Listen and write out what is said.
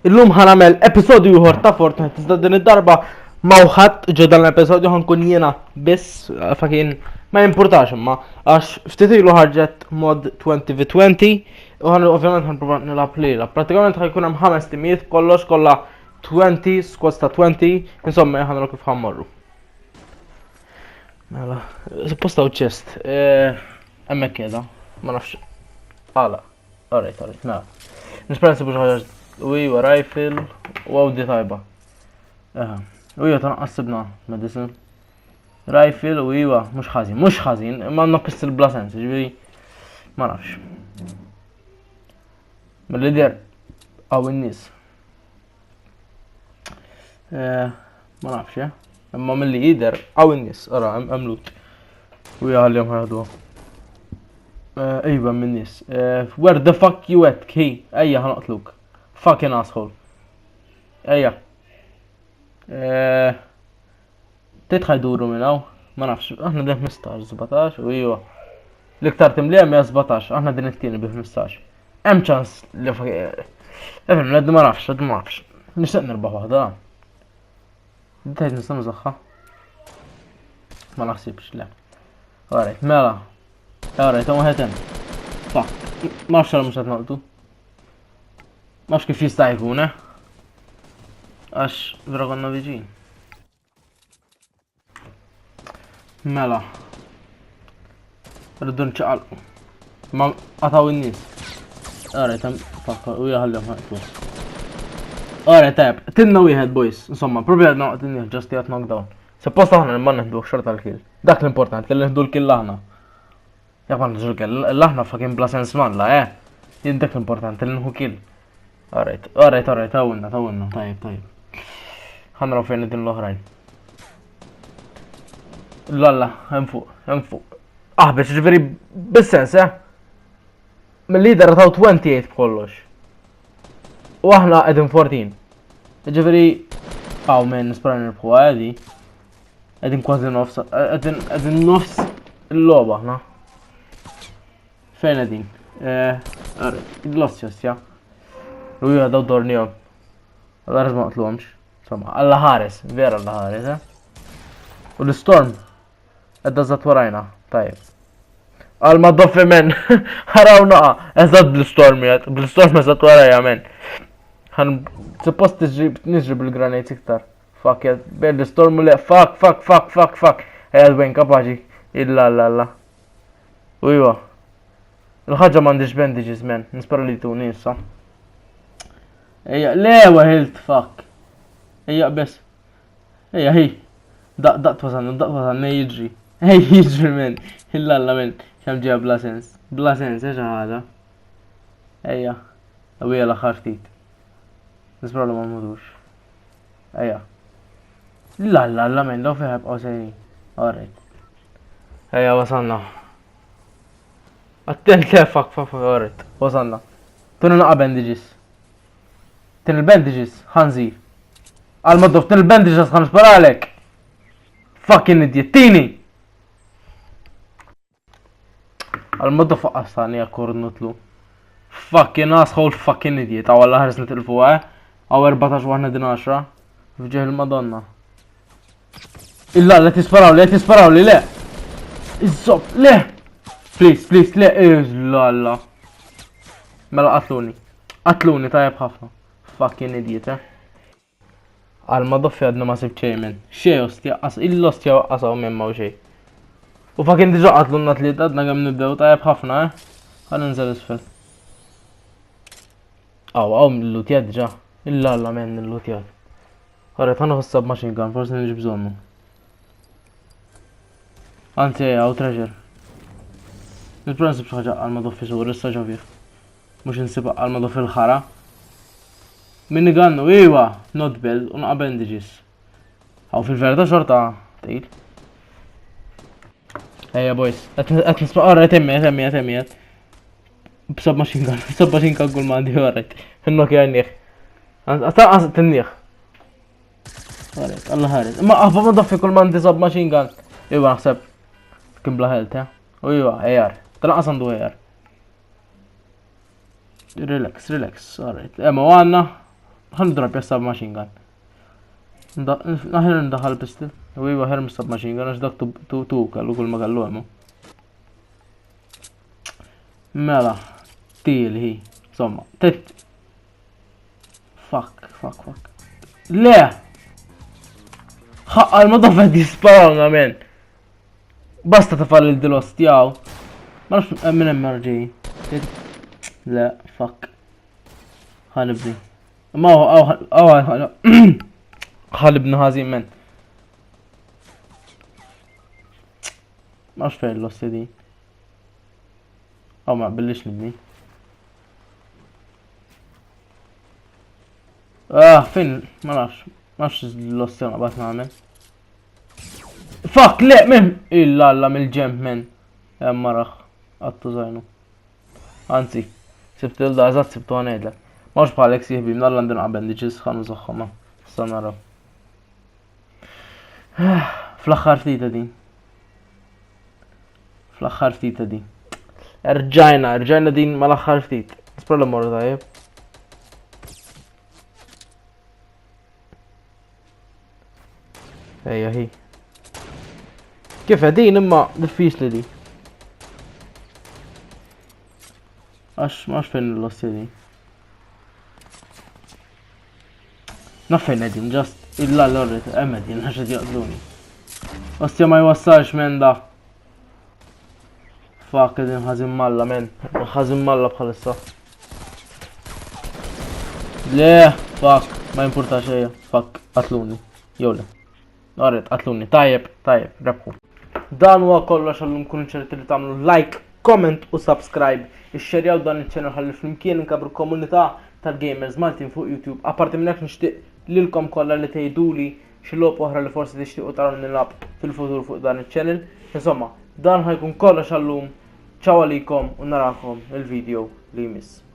Illum ħanamel episodju ieħor ta' Fortnite, iżda din id-darba mawħat ġodan l-episodju ħankun jiena biss fakin ma jimpurtax imma għax ftit ilu ħarġet mod 20v20 u ovvjament ħanprova nilab lila. Pratikament ħajkun hemm 5 timijiet kollox kollha 20 squads ta' 20, insomma ħanru kif ħammorru. Mela, supposta u chest. Hemmhekk kieda, ma nafx. Għala. Alright, mela. Nispera nsibu xi ħaġa Uiwa rifle u għawdi tajba. Uiwa tanqassibna medicine. Rifle u uiwa mux ħazin, ma naqqist il-bla sens, ġviri ma nafx. Mill-lider għaw il-nis. Ma nafx, imma mill-lider għaw il-nis, ara, għamlut. Uiwa għal-jom ħadu. Ejba min-nis. Where the fuck you at, key? Ejja ħanqtluk. Fucking asshole. Ejja. Titħaj duru minnaw. Ma nafx, aħna din 15, 17 u iwa. L-iktar timlija 17, aħna din it-tieni bi 15. Hemm ċans li efhem, l-għaddu ma nafx, Nixtieq nirbaħ waħda. Dittajt nista' nużaħħa. Ma naħsibx, le. Alright, mela. Alright, għu ħetem. Fuck, ma nafx għal mux għatnaqtu. Mafx kif jista' jkun, Għax vera konna viġin. Mela. Rridu nċaqalqu. Ma qataw in-nies. Alright, fakkar u jaħallhom ħaqtu. Alright, tajb, tinna wieħed boys, insomma, probi għadna waqt in-nies, just jgħat knockdown. Suppost aħna nimman neħdu xorta l-kill. Dak l-importanti, li neħdu l-kill aħna. Jak ma nħdu l-kill, l-aħna fakin bla sens manla, Jien dak l-importanti li nħu kill. Alright, tawinna, tajib. Ħanraw fejn din l-oħrajn. Lalla, hemm fuq. Biex ġifieri bis-sens, Mill-lider taw 28 b'kollox. U aħna qegħdin 14. Ġifieri men nispera nirbħu għadi. Qegħdin kważi nofs, qegħdin nofs il-logħba aħna. Fejn qegħdin? Lost just, Uja daw dornijom. Għalla rizma qtlumx. Insomma, għalla ħares, vera għalla ħares, U l-storm, għedda zat warajna, tajib. Għal-ma doffi men, ħaraw naqa, eżad bl-storm jgħat, bl-storm eżad warajja men. Għan, suppost nġri bil-granajt iktar. Fuck jgħat, bel l-storm u le, fuck. Għed bejn kapaċi, illa. Ujwa. Il-ħagġa mandiġ bandages men, nispera li tu nisa. Ejja, lewa hilt, fuck. Ejja, bes. Ejja, hi. Daqt wasan, jidri. Jidri men. Hillalla men. Xamġija bla sens. Bla sens, eġa ħada. Ejja. Għawija l-axar ftit. Nispra li ma mudux. Ejja. Lalla men, law fiħab għaw sejni. Alright. Ejja, wasanna. Attent le, fuck, alright. Wasanna. Tunu naqa bandages. Tin il-bandages, ħanżir. Għal-maddof, tin il-bandages ħan sparalek. Fucking idiot, tini! Għal-maddof għastani għakkur nutlu. Fucking asshole, fucking idiot. Għaw għalla ħares nitilfu Għaw 14 waħna din 10. Fġeħ il-madonna. Illa, let jisparawli, le. Iżzob, le. Please, le. Iżlalla. Mela qatluni, tajab ħafna. Fucking idiot, Għal-ma doffi għadna ma sib ċejmen. Xej ostja, il-ostja waqqasaw minn ma' xej. U fucking diġa qatlunna tliet għadna għam nibdew tajab ħafna, Għal nżel isfel. Għaw, l-lutjad diġa. Illa men l-lutjad. Għarret, għanna xissab machine gun, forse nġib bżonnu. Anzi, għaw treasure. Nitbra nsib xaħġa għal-ma doffi sugur, issa ġavir. Mux nsib għal-ma doffi l-ħara. Minni gannu, iwa, not bell, unqa bandages. Għaw fil-verda xorta, tejl. Ejja boys, għet nisma, għarret emmiet. B'sab machine gun kull mandi għarret. Finnok jgħanniħ. Għasta t-niħ. Għarret, Allah ħarret. Ma għafba ma daffi kull mandi sab machine gun. Iwa, naħseb. Kim bla health, U iwa, ejar. Tal-qas għandu ejar. Relax, alright. Ma għanna. ħandrab ja submachine gun. Naħin ndaħal pistol. U iwa ħerm submachine gun għax dak tu kallu kull ma kallu għemu. Mela, til hi. Insomma, Fuck. Le! ħaqqa ma dafet jisparanga men. Basta tafal il-dilos tijaw. Ma nafx minn MRG. Le, fuck. ħanibni. Ma ħalibni ħazin men. Ma nafx fejn l-osti di. Ma billix nibni. Fin, ma nafx l-osti ma bat naħmel. Fuck, le, men! Illa mill-ġemp, men. Marax, għattu zajnu. Anzi, sibtu l-da, eżat sibtu għanedlek. Mawx bħalek siħbi, mnalla ndin għabendiġiz, xanu zoħħama. Sta naraw. Fl-axħar ftita din. Fl-axħar ftita din. Rġajna din ma l-axħar ftit. Spra l-mor tajib. Ejja hi. Kif din imma diffiċli di. Għax fejn l-ossi di. Naffejn edin, just illa l-orrit, emmedin, għaxed jaqdluni. Ostja ma jwassalx men da. Fuck edin ħazin malla men, ħazin malla bħalissa. Le, fuck, ma importa xeja, fuck, qatluni, jowle. Orrit, qatluni, tajjeb, rebħu. Dan huwa kollox għallum kun ċerti li tagħmlu like, comment u subscribe. Ixxerjaw dan il-channel ħalli flimkien inkabru komunità tal-gamers Maltin fuq YouTube. Apparti minn hekk nixtieq lilkom kollha li tgħiduli xi logħba oħra li forsi tixtiequ taraw nilab fil-futur fuq dan il-channel. Insomma, dan ħajkun kollox għallum. Ciao għalikom u narakom il-video li jmiss.